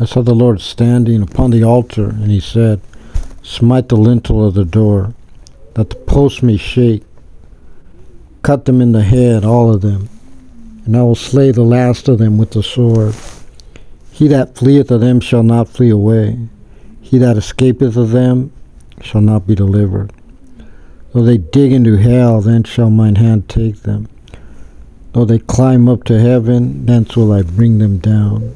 I saw the Lord standing upon the altar, and he said, Smite the lintel of the door, that the posts may shake. Cut them in the head, all of them, and I will slay the last of them with the sword. He that fleeth of them shall not flee away. He that escapeth of them shall not be delivered. Though they dig into hell, then shall mine hand take them. Though they climb up to heaven, thence will I bring them down.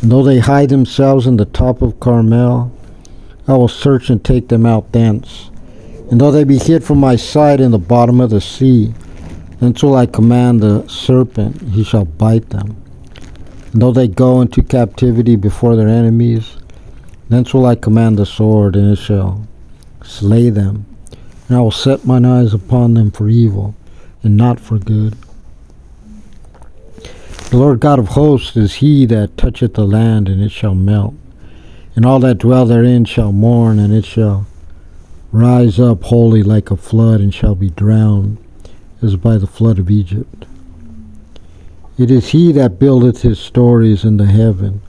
And though they hide themselves in the top of Carmel, I will search and take them out thence. And though they be hid from my sight in the bottom of the sea, thence will I command the serpent, he shall bite them. And though they go into captivity before their enemies, thence will I command the sword, and it shall slay them. And I will set mine eyes upon them for evil, and not for good. The Lord God of hosts is he that toucheth the land, and it shall melt. And all that dwell therein shall mourn, and it shall rise up wholly like a flood, and shall be drowned, as by the flood of Egypt. It is he that buildeth his stories in the heaven,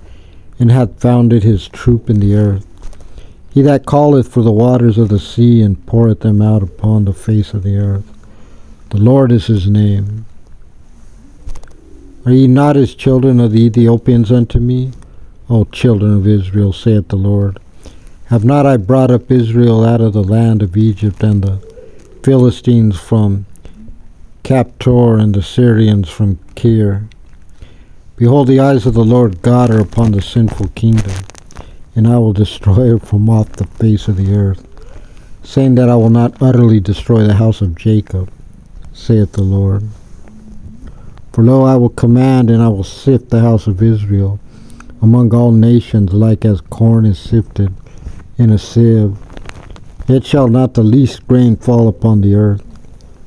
and hath founded his troop in the earth. He that calleth for the waters of the sea, and poureth them out upon the face of the earth. The Lord is his name. Are ye not as children of the Ethiopians unto me? O children of Israel, saith the Lord. Have not I brought up Israel out of the land of Egypt, and the Philistines from Captor, and the Syrians from Kir? Behold, the eyes of the Lord God are upon the sinful kingdom, and I will destroy it from off the face of the earth, saying that I will not utterly destroy the house of Jacob, saith the Lord. For lo, I will command, and I will sift the house of Israel among all nations, like as corn is sifted in a sieve. Yet shall not the least grain fall upon the earth.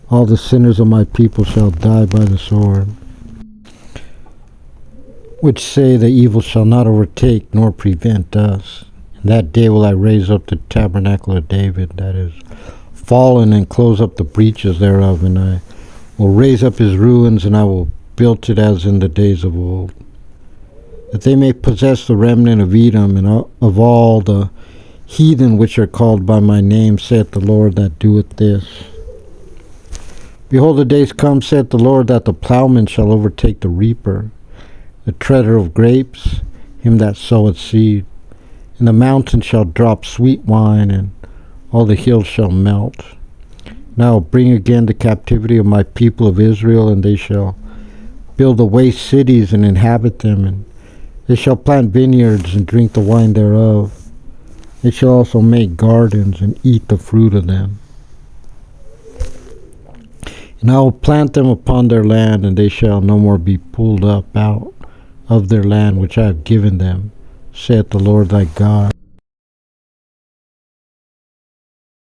All the sinners of my people shall die by the sword, which say the evil shall not overtake nor prevent us. In that day will I raise up the tabernacle of David that is fallen, and close up the breaches thereof, and I will raise up his ruins, and I will build it as in the days of old, that they may possess the remnant of Edom, and of all the heathen which are called by my name, saith the Lord that doeth this. Behold, the days come, saith the Lord, that the plowman shall overtake the reaper, the treader of grapes, him that soweth seed. And the mountains shall drop sweet wine, and all the hills shall melt. And I will bring again the captivity of my people of Israel, and they shall build the waste cities and inhabit them, and they shall plant vineyards and drink the wine thereof. They shall also make gardens and eat the fruit of them. And I will plant them upon their land, and they shall no more be pulled up out of their land which I have given them, saith the Lord thy God.